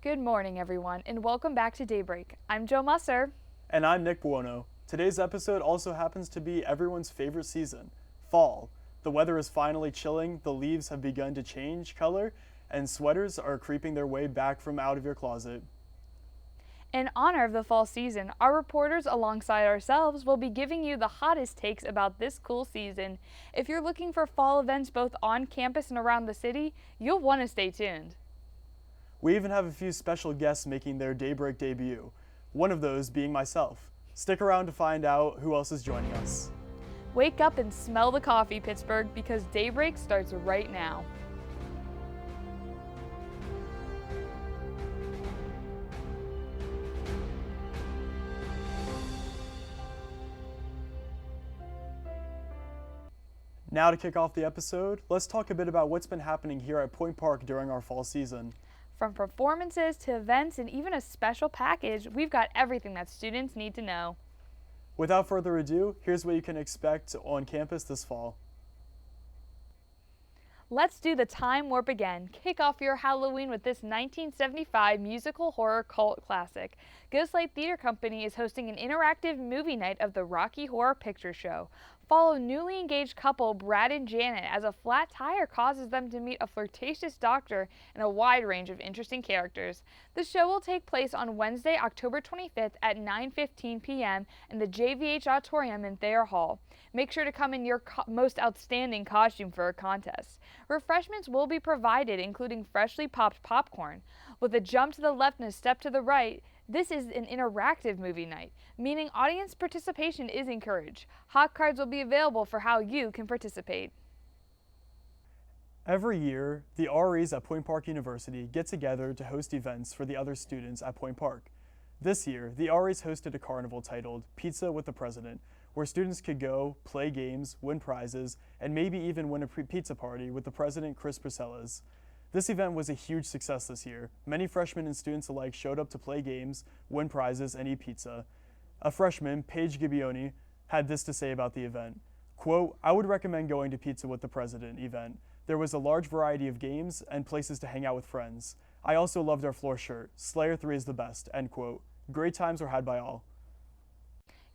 Good morning, everyone, and welcome back to Daybreak. I'm Joe Musser. And I'm Nick Buono. Today's episode also happens to be everyone's favorite season, fall. The weather is finally chilling, the leaves have begun to change color, and sweaters are creeping their way back from out of your closet. In honor of the fall season, our reporters alongside ourselves will be giving you the hottest takes about this cool season. If you're looking for fall events both on campus and around the city, you'll want to stay tuned. We even have a few special guests making their Daybreak debut, one of those being myself. Stick around to find out who else is joining us. Wake up and smell the coffee, Pittsburgh, because Daybreak starts right now. Now to kick off the episode, let's talk a bit about what's been happening here at Point Park during our fall season. From performances to events and even a special package, we've got everything that students need to know. Without further ado, here's what you can expect on campus this fall. Let's do the time warp again. Kick off your Halloween with this 1975 musical horror cult classic. Ghostlight Theater Company is hosting an interactive movie night of the Rocky Horror Picture Show. Follow newly engaged couple Brad and Janet as a flat tire causes them to meet a flirtatious doctor and a wide range of interesting characters. The show will take place on Wednesday, October 25th at 9:15 p.m. in the JVH Auditorium in Thayer Hall. Make sure to come in your most outstanding costume for a contest. Refreshments will be provided, including freshly popped popcorn. With a jump to the left and a step to the right, this is an interactive movie night, meaning audience participation is encouraged. Hot cards will be available for how you can participate. Every year, the REs at Point Park University get together to host events for the other students at Point Park. This year, the REs hosted a carnival titled Pizza with the President, where students could go, play games, win prizes, and maybe even win a pizza party with the president, Chris Priscellas. This event was a huge success this year. Many freshmen and students alike showed up to play games, win prizes, and eat pizza. A freshman, Paige Gibbioni, had this to say about the event. Quote, "I would recommend going to Pizza with the President event. There was a large variety of games and places to hang out with friends. I also loved our floor shirt. Slayer 3 is the best," end quote. Great times were had by all.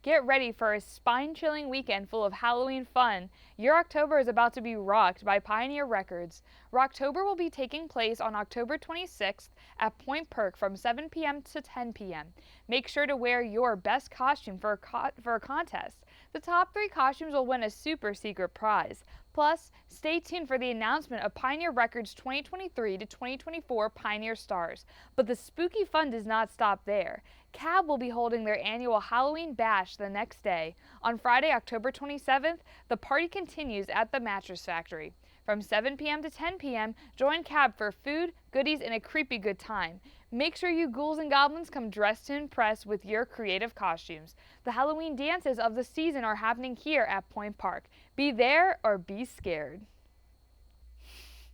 Get ready for a spine-chilling weekend full of Halloween fun. Your October is about to be rocked by Pioneer Records. Rocktober will be taking place on October 26th at Point Park from 7 p.m. to 10 p.m. Make sure to wear your best costume for a contest. The top 3 costumes will win a super secret prize. Plus, stay tuned for the announcement of Pioneer Records 2023 to 2024 Pioneer Stars. But the spooky fun does not stop there. CAB will be holding their annual Halloween Bash the next day. On Friday, October 27th, the party continues at the Mattress Factory. From 7 p.m. to 10 p.m., join CAB for food, goodies, and a creepy good time. Make sure you ghouls and goblins come dressed to impress with your creative costumes. The Halloween dances of the season are happening here at Point Park. Be there or be scared.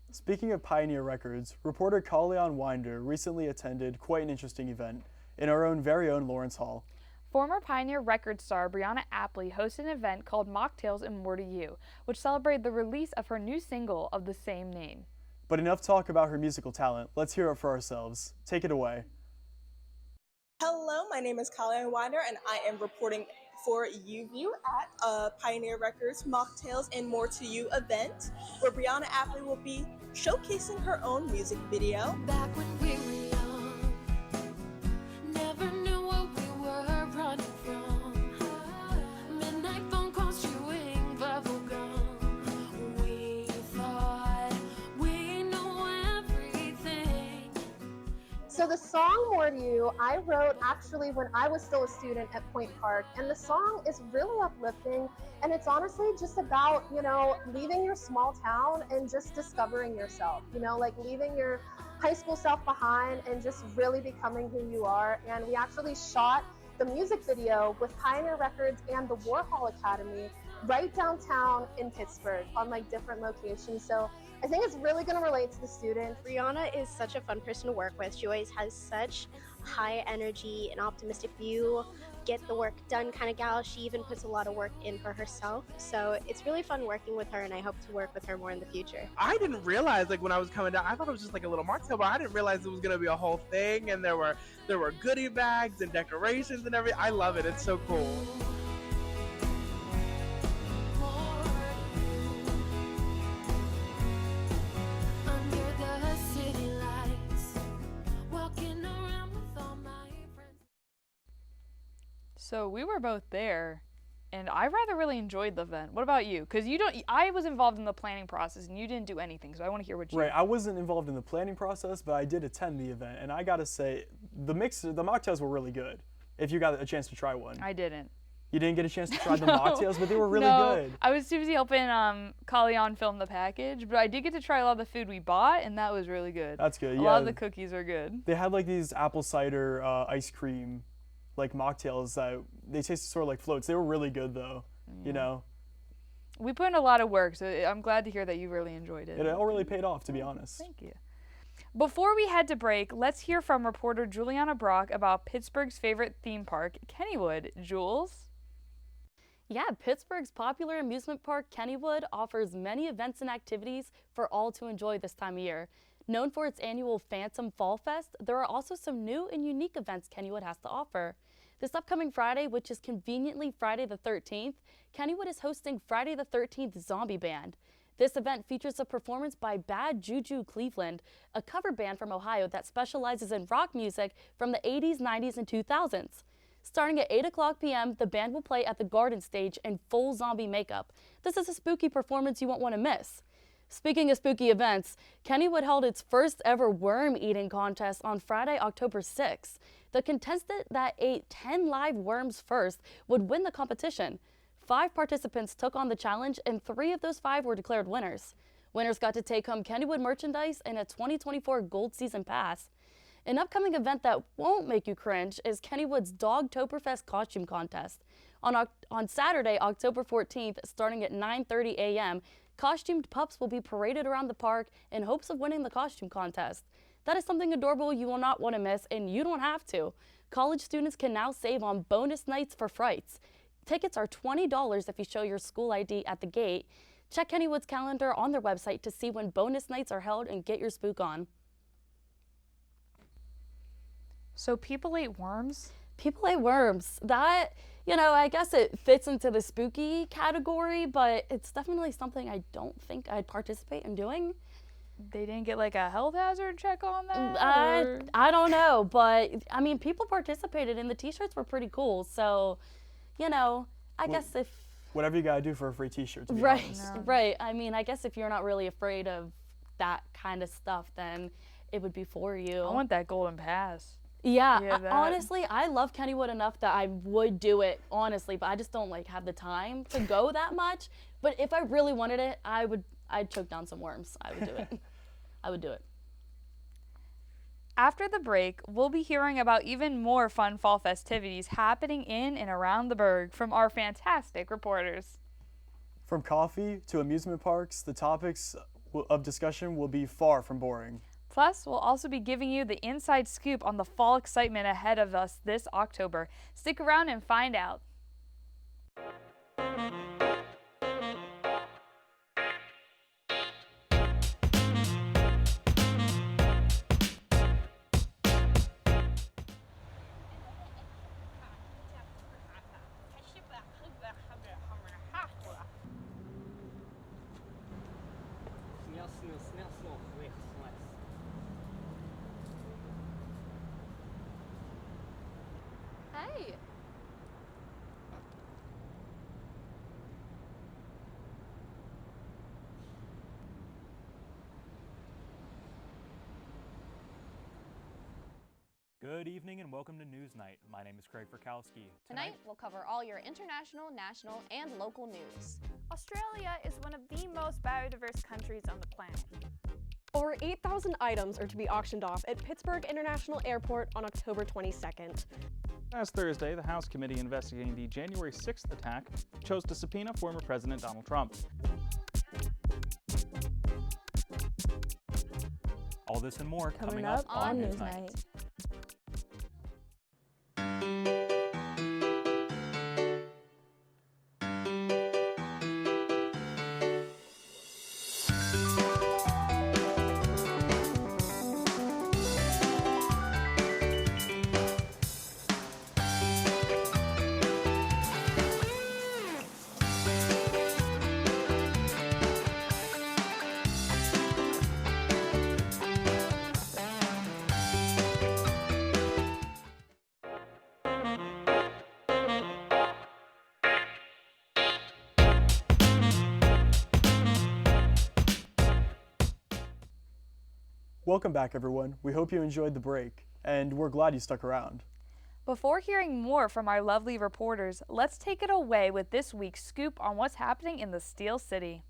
Speaking of Pioneer Records, reporter Kalyan Winder recently attended quite an interesting event in our very own Lawrence Hall. Former Pioneer Records star Brianna Apley hosted an event called Mocktails and More to You, which celebrated the release of her new single of the same name. But enough talk about her musical talent. Let's hear it for ourselves. Take it away. Hello, my name is Kalyan Winder, and I am reporting for UView at Pioneer Records Mocktails and More to You event, where Brianna Apley will be showcasing her own music video. Back when we were young, never knew what we were running from. Midnight phone calls, chewing bubble gum. We thought we knew everything. So the song More to You, I wrote actually when I was still a student at Point Park, and the song is really uplifting, and it's honestly just about, leaving your small town and just discovering yourself, like leaving your high school self behind and just really becoming who you are. And we actually shot the music video with Pioneer Records and the Warhol Academy right downtown in Pittsburgh on different locations. So I think it's really going to relate to the students. Brianna is such a fun person to work with. She always has such high energy and optimistic view, get the work done kind of gal. She even puts a lot of work in for herself. So it's really fun working with her, and I hope to work with her more in the future. I didn't realize, like, when I was coming down, I thought it was just like a little mocktail, but I didn't realize it was gonna be a whole thing, and there were goodie bags and decorations and everything. I love it. It's so cool. Under the city lights, walking around with all my friends. So we were both there, and I rather really enjoyed the event. What about you? Because I was involved in the planning process, and you didn't do anything, so I want to hear what you. Right, I wasn't involved in the planning process, but I did attend the event, and I gotta say, the mocktails were really good. If you got a chance to try one. I didn't. You didn't get a chance to try the No. mocktails, but they were really No, good. I was too busy helping Kalyan film the package, but I did get to try a lot of the food we bought, and that was really good. That's good. A lot of the cookies are good. They had like these apple cider ice cream, like mocktails that they tasted sort of like floats. They were really good though. You know, We put in a lot of work, so I'm glad to hear that you really enjoyed it. it all really paid off, to be honest. Thank you. Before we head to break, let's hear from reporter Juliana Brock about Pittsburgh's favorite theme park, Kennywood. Jules? Yeah, Pittsburgh's popular amusement park, Kennywood, offers many events and activities for all to enjoy this time of year. Known for its annual Phantom Fall Fest, there are also some new and unique events Kennywood has to offer. This upcoming Friday, which is conveniently Friday the 13th, Kennywood is hosting Friday the 13th Zombie Band. This event features a performance by Bad Juju Cleveland, a cover band from Ohio that specializes in rock music from the 80s, 90s, and 2000s. Starting at 8 o'clock p.m., the band will play at the Garden Stage in full zombie makeup. This is a spooky performance you won't want to miss. Speaking of spooky events, Kennywood held its first ever worm eating contest on Friday, October 6th. The contestant that ate 10 live worms first would win the competition. 5 participants took on the challenge, and 3 of those 5 were declared winners. Winners got to take home Kennywood merchandise and a 2024 Gold Season Pass. An upcoming event that won't make you cringe is Kennywood's Dogtoberfest costume contest. On Saturday, October 14th, starting at 9:30 a.m., costumed pups will be paraded around the park in hopes of winning the costume contest. That is something adorable you will not want to miss, and you don't have to. College students can now save on bonus nights for frights. Tickets are $20 if you show your school ID at the gate. Check Kennywood's calendar on their website to see when bonus nights are held and get your spook on. So people ate worms? People ate worms. That, I guess it fits into the spooky category, but it's definitely something I don't think I'd participate in doing. They didn't get like a health hazard check on that? I don't know, but I mean, people participated and the t-shirts were pretty cool. So, I guess if... Whatever you gotta do for a free t-shirt, to be Right, honest. right. I mean, I guess if you're not really afraid of that kind of stuff, then it would be for you. I want that golden pass. Yeah, Yeah, that- honestly, I love Kennywood enough that I would do it, honestly, but I just don't have the time to go that much. But if I really wanted it, I'd choke down some worms. I would do it. I would do it. After the break, we'll be hearing about even more fun fall festivities happening in and around the Berg from our fantastic reporters. From coffee to amusement parks, the topics of discussion will be far from boring. Plus, we'll also be giving you the inside scoop on the fall excitement ahead of us this October. Stick around and find out. Hey. Good evening and welcome to Newsnight. My name is Craig Furkowski. Tonight, we'll cover all your international, national, and local news. Australia is one of the most biodiverse countries on the planet. Over 8,000 items are to be auctioned off at Pittsburgh International Airport on October 22nd. Last Thursday, the House committee investigating the January 6th attack chose to subpoena former President Donald Trump. All this and more Coming up on Newsnight. Welcome back, everyone. We hope you enjoyed the break, and we're glad you stuck around. Before hearing more from our lovely reporters, let's take it away with this week's scoop on what's happening in the Steel City.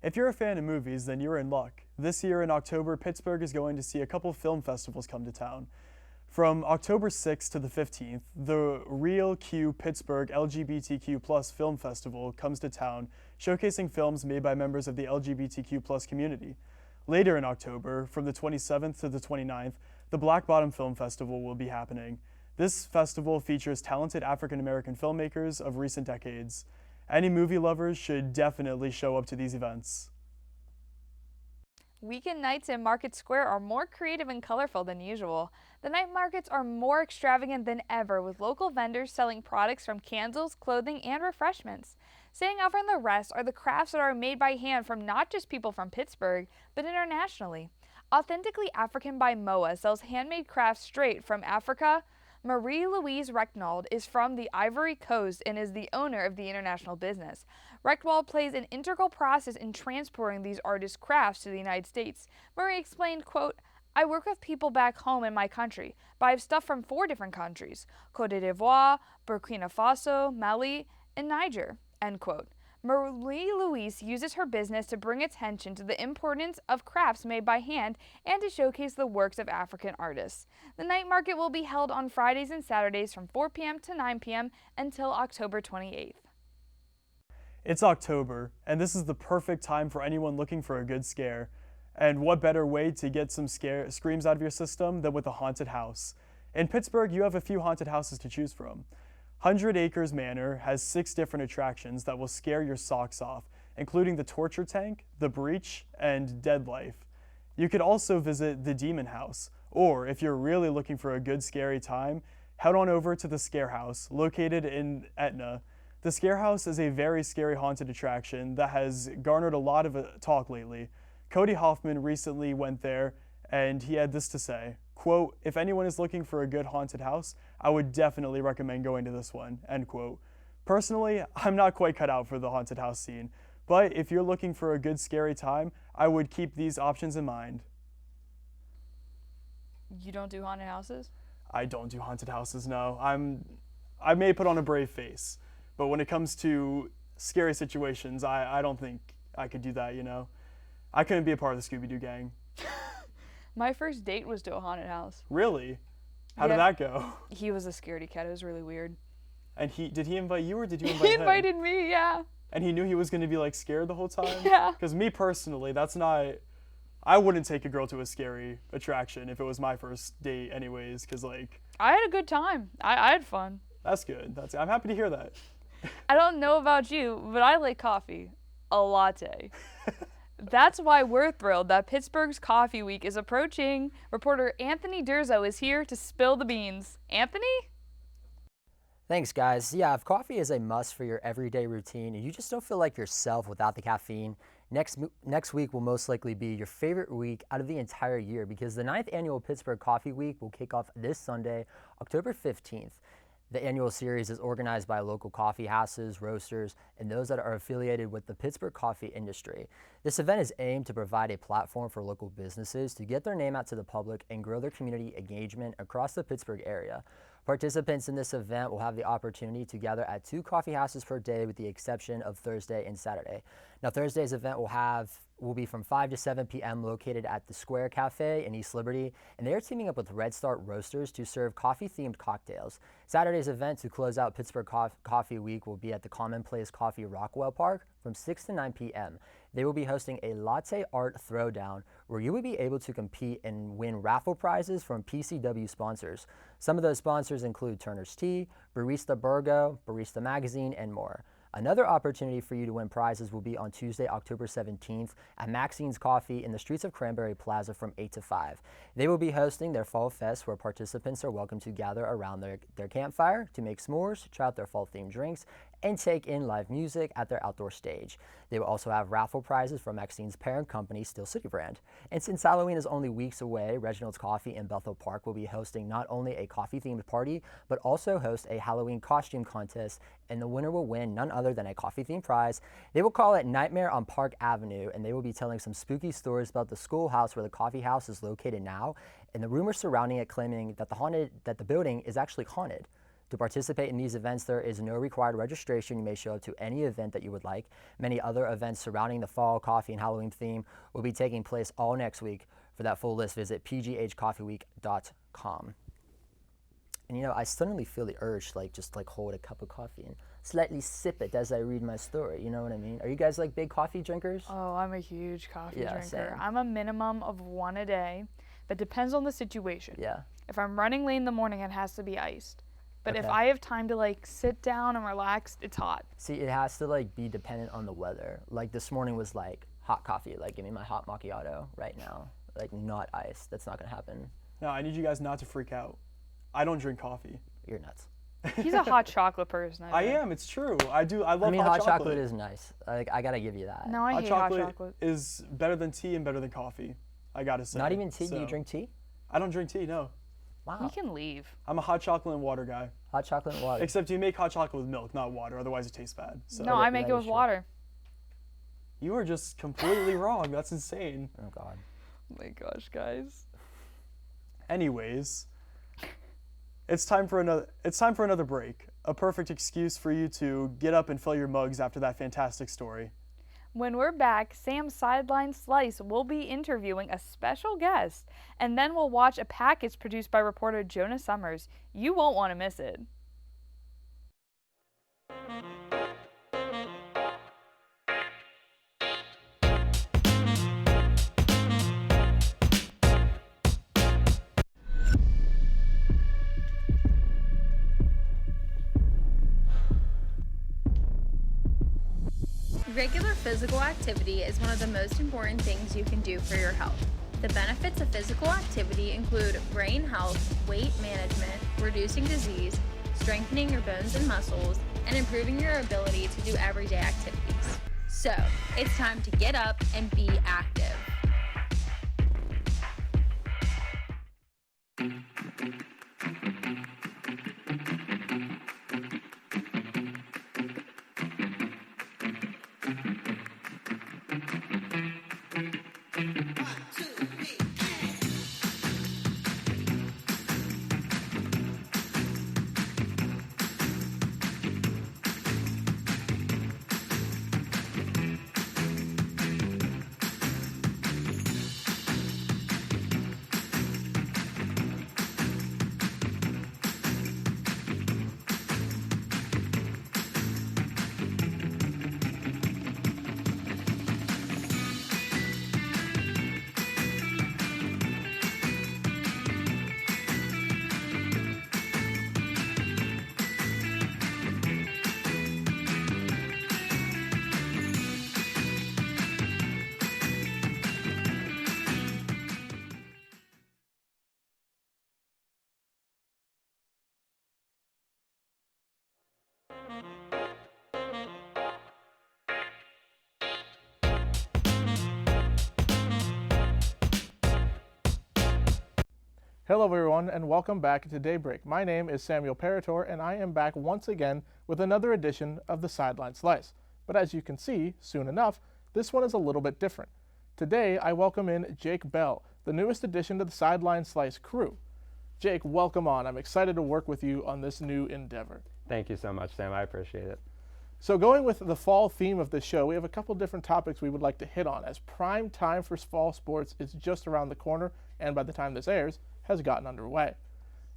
If you're a fan of movies, then you're in luck. This year in October, Pittsburgh is going to see a couple film festivals come to town. From October 6th to the 15th, the Real Q Pittsburgh LGBTQ+ Film Festival comes to town, showcasing films made by members of the LGBTQ+ community. Later in October, from the 27th to the 29th, the Black Bottom Film Festival will be happening. This festival features talented African-American filmmakers of recent decades. Any movie lovers should definitely show up to these events. Weekend nights in Market Square are more creative and colorful than usual. The night markets are more extravagant than ever, with local vendors selling products from candles, clothing, and refreshments. Staying out from the rest are the crafts that are made by hand from not just people from Pittsburgh, but internationally. Authentically African by MOA sells handmade crafts straight from Africa. Marie-Louise Recknald is from the Ivory Coast and is the owner of the international business. Recknald plays an integral process in transporting these artists' crafts to the United States. Marie explained, quote, "I work with people back home in my country, but I have stuff from 4 different countries, Côte d'Ivoire, Burkina Faso, Mali, and Niger," end quote. Marie-Louise uses her business to bring attention to the importance of crafts made by hand and to showcase the works of African artists. The night market will be held on Fridays and Saturdays from 4 p.m. to 9 p.m. until October 28th. It's October, and this is the perfect time for anyone looking for a good scare. And what better way to get some screams out of your system than with a haunted house? In Pittsburgh, you have a few haunted houses to choose from. 100 Acres Manor has 6 different attractions that will scare your socks off, including the Torture Tank, the Breach, and Dead Life. You could also visit the Demon House, or if you're really looking for a good scary time, head on over to the Scare House, located in Etna. The Scare House is a very scary haunted attraction that has garnered a lot of talk lately. Cody Hoffman recently went there, and he had this to say, quote, "If anyone is looking for a good haunted house, I would definitely recommend going to this one," end quote. Personally, I'm not quite cut out for the haunted house scene, but if you're looking for a good scary time, I would keep these options in mind. You don't do haunted houses? I don't do haunted houses, no. I may put on a brave face, but when it comes to scary situations, I don't think I could do that, you know? I couldn't be a part of the Scooby-Doo gang. My first date was to a haunted house. Really? How did that go? He was a scaredy cat. It was really weird. And did he invite you or did you invite him? He invited me, yeah. And he knew he was going to be like scared the whole time? Yeah. Because me personally, I wouldn't take a girl to a scary attraction if it was my first date anyways, because like. I had a good time. I had fun. That's good. I'm happy to hear that. I don't know about you, but I like coffee. A latte. That's why we're thrilled that Pittsburgh's Coffee Week is approaching. Reporter Anthony Durzo is here to spill the beans. Anthony? Thanks, guys. Yeah, if coffee is a must for your everyday routine and you just don't feel like yourself without the caffeine, next week will most likely be your favorite week out of the entire year because the 9th annual Pittsburgh Coffee Week will kick off this Sunday, October 15th. The annual series is organized by local coffee houses, roasters, and those that are affiliated with the Pittsburgh coffee industry. This event is aimed to provide a platform for local businesses to get their name out to the public and grow their community engagement across the Pittsburgh area. Participants in this event will have the opportunity to gather at 2 coffee houses per day with the exception of Thursday and Saturday. Now, Thursday's event will will be from 5 to 7 p.m. located at the Square Cafe in East Liberty, and they are teaming up with Red Start Roasters to serve coffee-themed cocktails. Saturday's event to close out Pittsburgh Coffee Week will be at the Commonplace Coffee Rockwell Park from 6 to 9 p.m. They will be hosting a latte art throwdown where you will be able to compete and win raffle prizes from PCW sponsors. Some of those sponsors include Turner's Tea, Barista Burgo, Barista Magazine, and more. Another opportunity for you to win prizes will be on Tuesday, October 17th at Maxine's Coffee in the streets of Cranberry Plaza from 8 to 5. They will be hosting their Fall Fest where participants are welcome to gather around their campfire to make s'mores, try out their fall-themed drinks, and take in live music at their outdoor stage. They will also have raffle prizes from Maxine's parent company, Steel City Brand. And since Halloween is only weeks away, Reginald's Coffee in Bethel Park will be hosting not only a coffee-themed party, but also host a Halloween costume contest, and the winner will win none other than a coffee-themed prize. They will call it Nightmare on Park Avenue, and they will be telling some spooky stories about the schoolhouse where the coffee house is located now, and the rumors surrounding it claiming that the building is actually haunted. To participate in these events, there is no required registration. You may show up to any event that you would like. Many other events surrounding the fall, coffee, and Halloween theme will be taking place all next week. For that full list, visit pghcoffeeweek.com. And you know, I suddenly feel the urge to just hold a cup of coffee and slightly sip it as I read my story. You know what I mean? Are you guys like big coffee drinkers? Oh, I'm a huge coffee drinker. Same. I'm a minimum of 1 a day, but depends on the situation. Yeah. If I'm running late in the morning, it has to be iced. But if Okay. I have time to sit down and relax, it's hot. See, it has to be dependent on the weather. Like this morning was hot coffee. Give me my hot macchiato right now. Not ice. That's not gonna happen. No, I need you guys not to freak out. I don't drink coffee. You're nuts. He's a hot chocolate person. I am. It's true. I do. I love hot chocolate. chocolate is nice. I gotta give you that. No, I hate hot chocolate. Is better than tea and better than coffee. I gotta say. Not even tea? Do you drink tea? I don't drink tea. No. Wow. We can leave. I'm a hot chocolate and water guy. Hot chocolate and water. Except you make hot chocolate with milk, not water. Otherwise, it tastes bad. So. No, I make it with water. You are just completely wrong. That's insane. Oh God. Oh my gosh, guys. Anyways, it's time for another break. A perfect excuse for you to get up and fill your mugs after that fantastic story. When we're back, Sam's Sideline Slice will be interviewing a special guest, and then we'll watch a package produced by reporter Jonah Summers. You won't want to miss it. Regular physical activity is one of the most important things you can do for your health. The benefits of physical activity include brain health, weight management, reducing disease, strengthening your bones and muscles, and improving your ability to do everyday activities. So, it's time to get up and be active. Hello everyone and welcome back to Daybreak. My name is Samuel Parator and I am back once again with another edition of the Sideline Slice. But as you can see, soon enough, this one is a little bit different. Today I welcome in Jake Bell, the newest addition to the Sideline Slice crew. Jake, welcome on. I'm excited to work with you on this new endeavor. Thank you so much, Sam. I appreciate it. So going with the fall theme of this show, we have a couple different topics we would like to hit on, as prime time for fall sports is just around the corner, and by the time this airs, has gotten underway.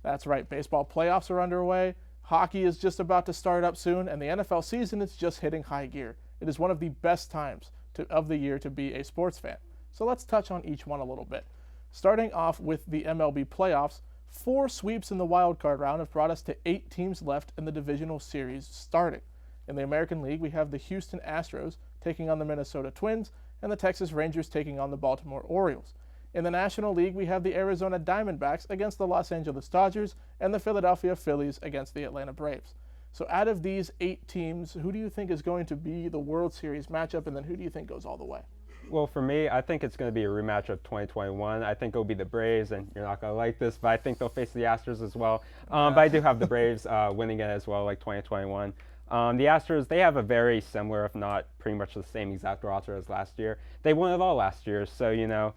That's right, baseball playoffs are underway, hockey is just about to start up soon, and the NFL season is just hitting high gear. It is one of the best times of the year to be a sports fan. So let's touch on each one a little bit. Starting off with the MLB playoffs, 4 sweeps in the wild card round have brought us to 8 teams left in the divisional series starting. In the American League, we have the Houston Astros taking on the Minnesota Twins and the Texas Rangers taking on the Baltimore Orioles. In the National League, we have the Arizona Diamondbacks against the Los Angeles Dodgers and the Philadelphia Phillies against the Atlanta Braves. So out of these 8 teams, who do you think is going to be the World Series matchup, and then who do you think goes all the way? Well, for me, I think it's going to be a rematch of 2021. I think it'll be the Braves, and you're not going to like this, but I think they'll face the Astros as well. But I do have the Braves winning it as well, like 2021. The Astros, they have a very similar, if not pretty much the same exact roster as last year. They won it all last year, so, you know,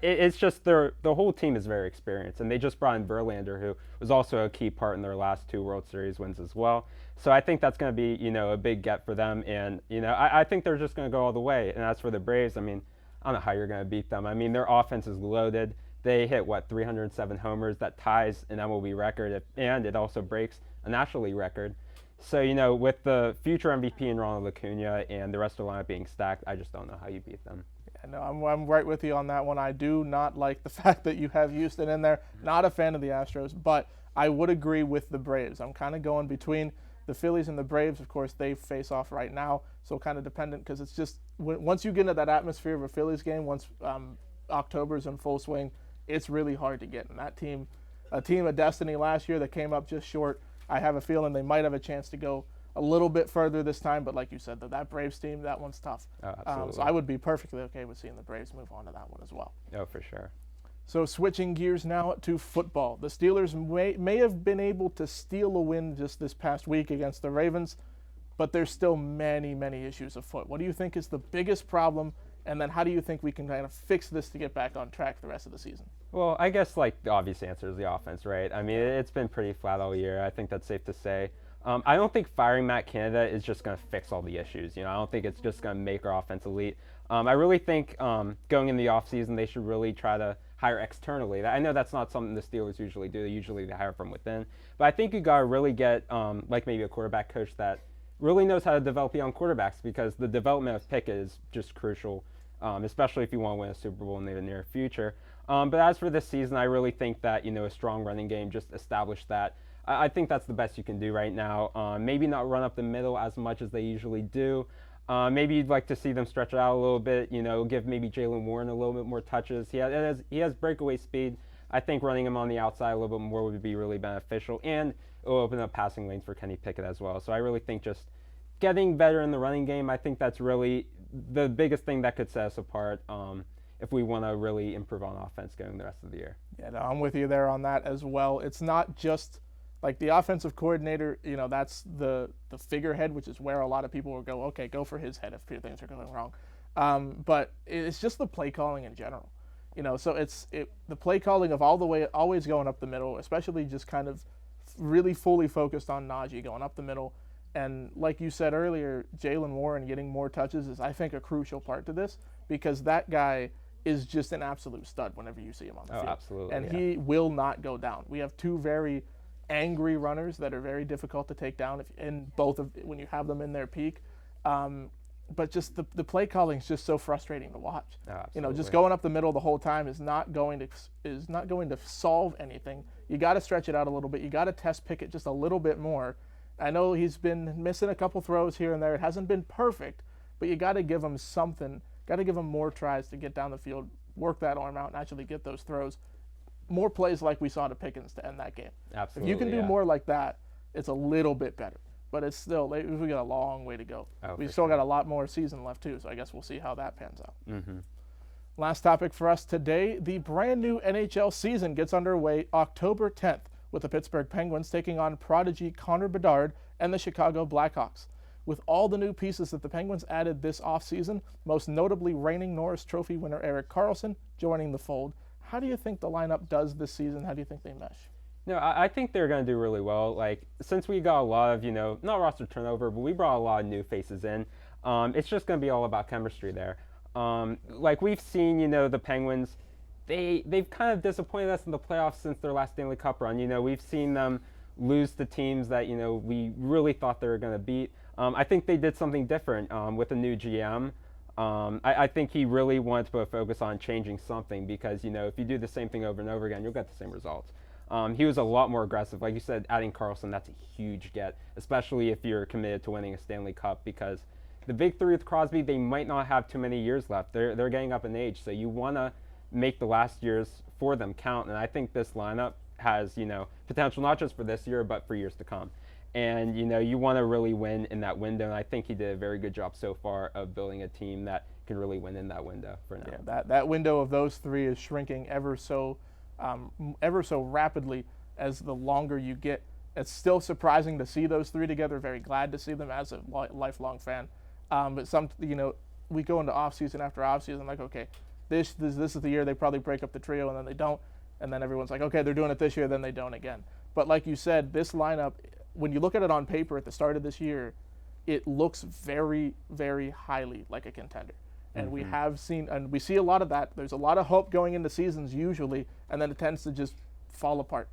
it's just the whole team is very experienced, and they just brought in Verlander, who was also a key part in their last 2 World Series wins as well. So I think that's going to be, you know, a big get for them, and, you know, I think they're just going to go all the way. And as for the Braves, I mean, I don't know how you're going to beat them. I mean, their offense is loaded. They hit, 307 homers. That ties an MLB record, and it also breaks a National League record. So, you know, with the future MVP in Ronald Acuna and the rest of the lineup being stacked, I just don't know how you beat them. Yeah, no, I'm right with you on that one. I do not like the fact that you have Houston in there. Not a fan of the Astros, but I would agree with the Braves. I'm kind of going between the Phillies and the Braves. Of course, they face off right now, so kind of dependent, because it's just once you get into that atmosphere of a Phillies game, once October's in full swing, it's really hard to get in. That team, a team of destiny last year that came up just short, I have a feeling they might have a chance to go a little bit further this time, but like you said, that Braves team, that one's tough. Oh, absolutely. So I would be perfectly okay with seeing the Braves move on to that one as well. Oh, for sure. So switching gears now to football. The Steelers may have been able to steal a win just this past week against the Ravens, but there's still many, many issues afoot. What do you think is the biggest problem, and then how do you think we can kind of fix this to get back on track the rest of the season? Well, I guess like the obvious answer is the offense, right? I mean, it's been pretty flat all year. I think that's safe to say. I don't think firing Matt Canada is just going to fix all the issues. You know, I don't think it's just going to make our offense elite. I really think going in the offseason, they should really try to hire externally. I know that's not something the Steelers usually do. Usually they hire from within. But I think you got to really get like maybe a quarterback coach that really knows how to develop young quarterbacks, because the development of Pickett is just crucial, especially if you want to win a Super Bowl in the near future. But as for this season, I really think that, you know, a strong running game just established that. I think that's the best you can do right now. Maybe not run up the middle as much as they usually do. Maybe you'd like to see them stretch it out a little bit, you know, give maybe Jalen Warren a little bit more touches. He has breakaway speed. I think running him on the outside a little bit more would be really beneficial, and it will open up passing lanes for Kenny Pickett as well. So I really think just getting better in the running game, I think that's really the biggest thing that could set us apart if we want to really improve on offense going the rest of the year. Yeah, no, I'm with you there on that as well. It's not just like the offensive coordinator, you know, that's the figurehead, which is where a lot of people will go, okay, go for his head if things are going wrong. But it's just the play calling in general. You know, so the play calling of all the way, always going up the middle, especially just kind of really fully focused on Najee going up the middle. And like you said earlier, Jalen Warren getting more touches is, I think, a crucial part to this, because that guy is just an absolute stud whenever you see him on the field. Absolutely. And he will not go down. We have 2 very angry runners that are very difficult to take down when you have them in their peak. But just the play calling is just so frustrating to watch. You know, just going up the middle the whole time is not going to solve anything. You got to stretch it out a little bit. You got to test Pickett just a little bit more. I know he's been missing a couple throws here and there. It hasn't been perfect, but you got to give him something. Got to give him more tries to get down the field, work that arm out, and actually get those throws. More plays like we saw to Pickens to end that game. Absolutely. If you can do more like that, it's a little bit better. But it's still, we got a long way to go. We still got a lot more season left too, so I guess we'll see how that pans out. Mm-hmm. Last topic for us today, the brand new NHL season gets underway October 10th with the Pittsburgh Penguins taking on prodigy Connor Bedard and the Chicago Blackhawks. With all the new pieces that the Penguins added this offseason, most notably reigning Norris Trophy winner Erik Karlsson joining the fold, how do you think the lineup does this season? How do you think they mesh? No, I think they're going to do really well. Like, since we got a lot of, not roster turnover, but we brought a lot of new faces in, it's just going to be all about chemistry there. Like, we've seen, the Penguins, they've kind of disappointed us in the playoffs since their last Stanley Cup run. We've seen them lose to teams that, we really thought they were going to beat. I think they did something different with a new GM. I think he really wanted to put a focus on changing something because, if you do the same thing over and over again, you'll get the same results. He was a lot more aggressive. Like you said, adding Karlsson, that's a huge get, especially if you're committed to winning a Stanley Cup because the big three with Crosby, they might not have too many years left. They're getting up in age, so you want to make the last years for them count. And I think this lineup has, potential not just for this year, but for years to come. And, you want to really win in that window. And I think he did a very good job so far of building a team that can really win in that window for now. Yeah, that window of those three is shrinking ever so rapidly as the longer you get. It's still surprising to see those three together. Very glad to see them as a lifelong fan. But we go into off season after off season like, okay, this is the year they probably break up the trio and then they don't, and then everyone's like, okay, they're doing it this year, then they don't again. But like you said, this lineup, when you look at it on paper at the start of this year, it looks very, very highly like a contender. And we have seen, and we see a lot of that. There's a lot of hope going into seasons usually, and then it tends to just fall apart.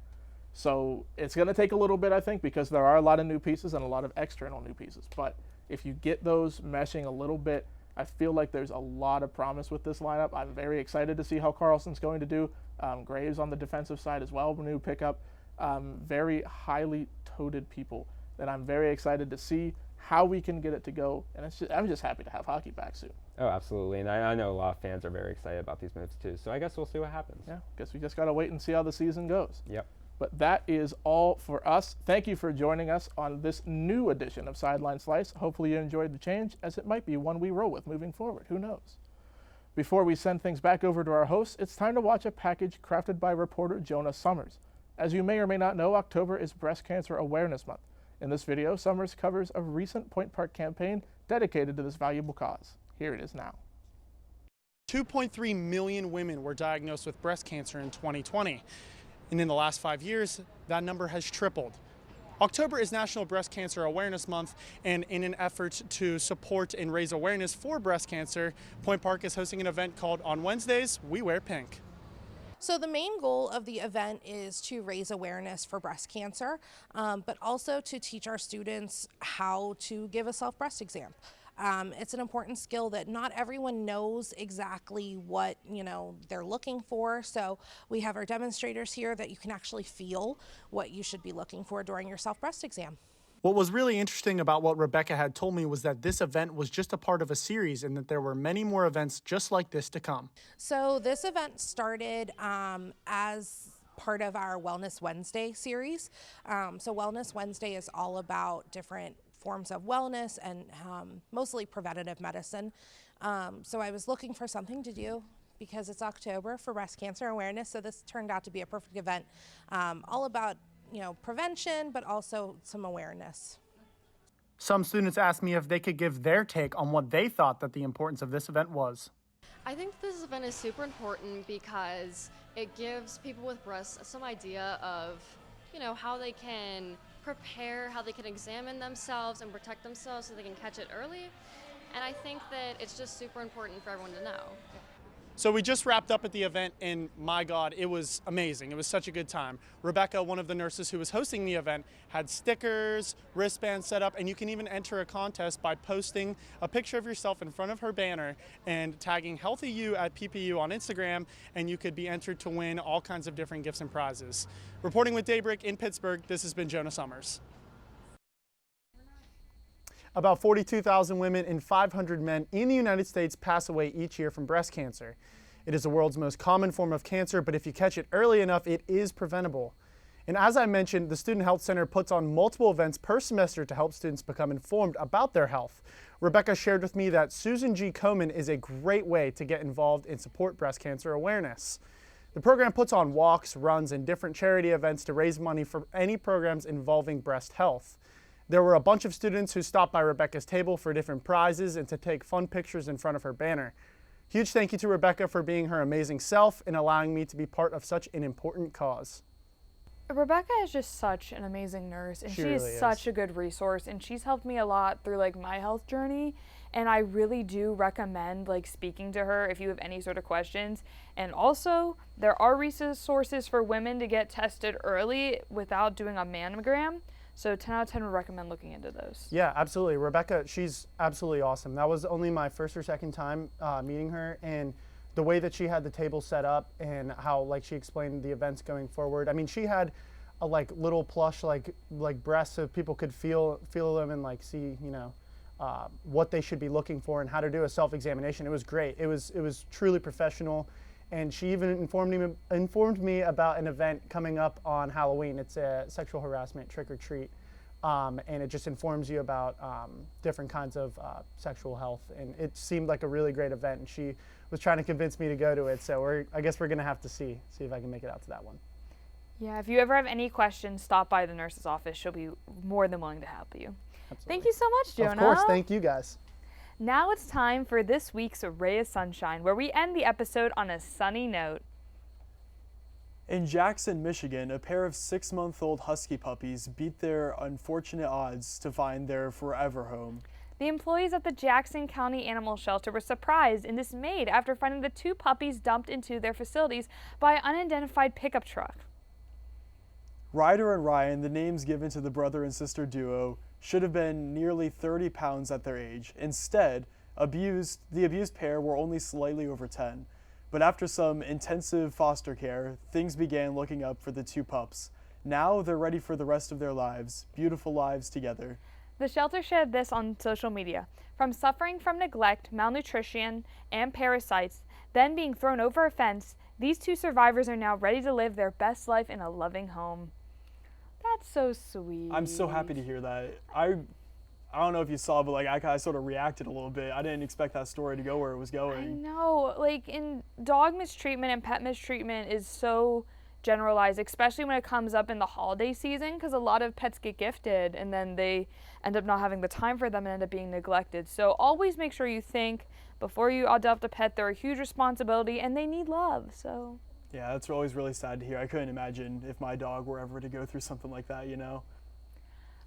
So it's going to take a little bit, I think, because there are a lot of new pieces and a lot of external new pieces. But if you get those meshing a little bit, I feel like there's a lot of promise with this lineup. I'm very excited to see how Karlsson's going to do. Graves on the defensive side as well, new pickup. Very highly toted people that I'm very excited to see how we can get it to go. And I'm just happy to have hockey back soon. Oh, absolutely. And I know a lot of fans are very excited about these moves too. So I guess we'll see what happens. Yeah, guess we just got to wait and see how the season goes. Yep. But that is all for us. Thank you for joining us on this new edition of Sideline Slice. Hopefully you enjoyed the change, as it might be one we roll with moving forward. Who knows? Before we send things back over to our hosts, it's time to watch a package crafted by reporter Jonah Summers. As you may or may not know, October is Breast Cancer Awareness Month. In this video, Summers covers a recent Point Park campaign dedicated to this valuable cause. Here it is now. 2.3 million women were diagnosed with breast cancer in 2020. And in the last 5 years, that number has tripled. October is National Breast Cancer Awareness Month, and in an effort to support and raise awareness for breast cancer, Point Park is hosting an event called On Wednesdays, We Wear Pink. So the main goal of the event is to raise awareness for breast cancer, but also to teach our students how to give a self-breast exam. It's an important skill that not everyone knows exactly what they're looking for. So we have our demonstrators here that you can actually feel what you should be looking for during your self-breast exam. What was really interesting about what Rebecca had told me was that this event was just a part of a series and that there were many more events just like this to come. So this event started as part of our Wellness Wednesday series. So Wellness Wednesday is all about different forms of wellness and mostly preventative medicine. So I was looking for something to do because it's October for breast cancer awareness. So this turned out to be a perfect event, all about prevention, but also some awareness. Some students asked me if they could give their take on what they thought that the importance of this event was. I think this event is super important because it gives people with breasts some idea of, how they can prepare, how they can examine themselves and protect themselves so they can catch it early. And I think that it's just super important for everyone to know. So we just wrapped up at the event, and my God, it was amazing. It was such a good time. Rebecca, one of the nurses who was hosting the event, had stickers, wristbands set up, and you can even enter a contest by posting a picture of yourself in front of her banner and tagging Healthy You at PPU on Instagram, and you could be entered to win all kinds of different gifts and prizes. Reporting with Daybreak in Pittsburgh, this has been Jonah Summers. About 42,000 women and 500 men in the United States pass away each year from breast cancer. It is the world's most common form of cancer, but if you catch it early enough, it is preventable. And as I mentioned, the Student Health Center puts on multiple events per semester to help students become informed about their health. Rebecca shared with me that Susan G. Komen is a great way to get involved and support breast cancer awareness. The program puts on walks, runs, and different charity events to raise money for any programs involving breast health. There were a bunch of students who stopped by Rebecca's table for different prizes and to take fun pictures in front of her banner. Huge thank you to Rebecca for being her amazing self and allowing me to be part of such an important cause. Rebecca is just such an amazing nurse, and she is really such a good resource, and she's helped me a lot through like my health journey, and I really do recommend like speaking to her if you have any sort of questions. And also, there are resources for women to get tested early without doing a mammogram. So 10 out of 10 would recommend looking into those. Yeah, absolutely. Rebecca, she's absolutely awesome. That was only my first or second time meeting her, and the way that she had the table set up and how like she explained the events going forward. I mean, she had a like little plush like breasts so people could feel them and like see, you know, what they should be looking for and how to do a self-examination. It was great. It was truly professional. And she even informed me about an event coming up on Halloween. It's a sexual harassment trick or treat, and it just informs you about different kinds of sexual health. And it seemed like a really great event. And she was trying to convince me to go to it. So I guess we're gonna have to see if I can make it out to that one. Yeah, if you ever have any questions, stop by the nurse's office. She'll be more than willing to help you. Absolutely. Thank you so much, Jonah. Of course, thank you guys. Now it's time for this week's Ray of Sunshine, where we end the episode on a sunny note. In Jackson, Michigan, a pair of 6-month-old husky puppies beat their unfortunate odds to find their forever home. The employees at the Jackson County Animal Shelter were surprised and dismayed after finding the 2 puppies dumped into their facilities by an unidentified pickup truck. Ryder and Ryan, the names given to the brother and sister duo, should have been nearly 30 pounds at their age. Instead, the abused pair were only slightly over 10. But after some intensive foster care, things began looking up for the 2 pups. Now they're ready for the rest of their lives, beautiful lives together. The shelter shared this on social media. From suffering from neglect, malnutrition, and parasites, then being thrown over a fence, these 2 survivors are now ready to live their best life in a loving home. That's so sweet. I'm so happy to hear that. I don't know if you saw, but like I sort of reacted a little bit. I didn't expect that story to go where it was going. I know, like in dog mistreatment and pet mistreatment is so generalized, especially when it comes up in the holiday season, because a lot of pets get gifted and then they end up not having the time for them and end up being neglected. So always make sure you think before you adopt a pet, they're a huge responsibility and they need love. So. Yeah, that's always really sad to hear. I couldn't imagine if my dog were ever to go through something like that, you know?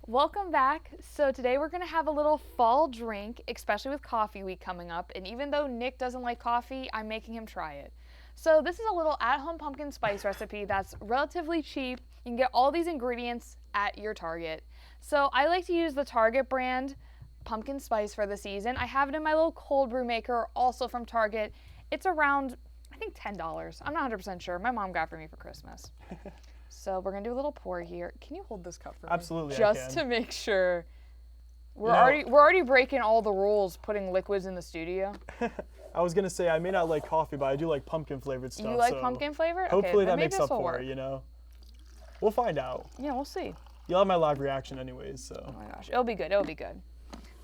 Welcome back. So today we're going to have a little fall drink, especially with coffee week coming up. And even though Nick doesn't like coffee, I'm making him try it. So this is a little at-home pumpkin spice recipe that's relatively cheap. You can get all these ingredients at your Target. So I like to use the Target brand pumpkin spice for the season. I have it in my little cold brew maker, also from Target. It's around, I think, $10. I'm not 100% sure. My mom got it for me for Christmas. So we're gonna do a little pour here. Can you hold this cup for me? Absolutely, Just to make sure. We're already breaking all the rules putting liquids in the studio. I was gonna say I may not like coffee, but I do like pumpkin flavored stuff. You like pumpkin flavored? Hopefully okay, that makes up for for it, you know? We'll find out. Yeah, we'll see. You'll have my live reaction anyways, so. Oh my gosh, it'll be good, it'll be good.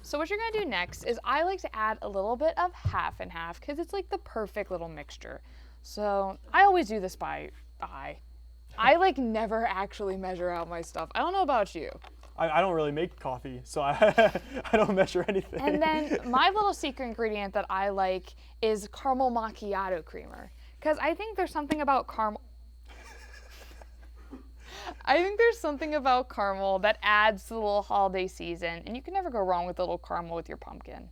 So what you're gonna do next is I like to add a little bit of half and half because it's like the perfect little mixture. So I always do this by eye. I like never actually measure out my stuff. I don't know about you. I don't really make coffee, so I don't measure anything. And then my little secret ingredient that I like is caramel macchiato creamer. Because I think there's something about caramel. I think there's something about caramel that adds to the little holiday season. And you can never go wrong with a little caramel with your pumpkin.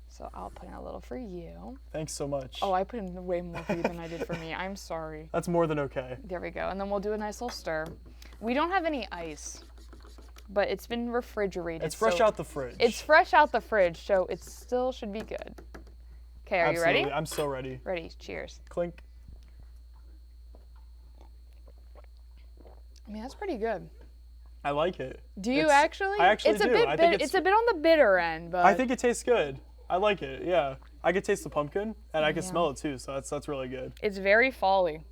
So I'll put in a little for you. Thanks so much. Oh, I put in way more for you than I did for me. I'm sorry. That's more than okay. There we go. And then we'll do a nice little stir. We don't have any ice, but it's been refrigerated. It's fresh out the fridge. It's fresh out the fridge, so it still should be good. Okay, are you ready? I'm so ready. Ready. Cheers. Clink. I mean, that's pretty good. I like it. Do you actually? I actually do. I think it's a bit on the bitter end, but I think it tastes good. I like it, yeah. I could taste the pumpkin, and I could smell it too, so that's really good. It's very fall-y.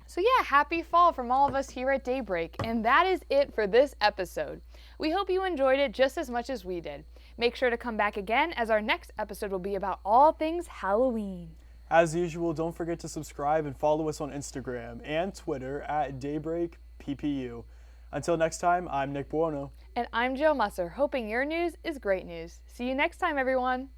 So yeah, happy fall from all of us here at Daybreak, and that is it for this episode. We hope you enjoyed it just as much as we did. Make sure to come back again, as our next episode will be about all things Halloween. As usual, don't forget to subscribe and follow us on Instagram and Twitter at DaybreakPPU. Until next time, I'm Nick Buono. And I'm Jill Musser, hoping your news is great news. See you next time, everyone.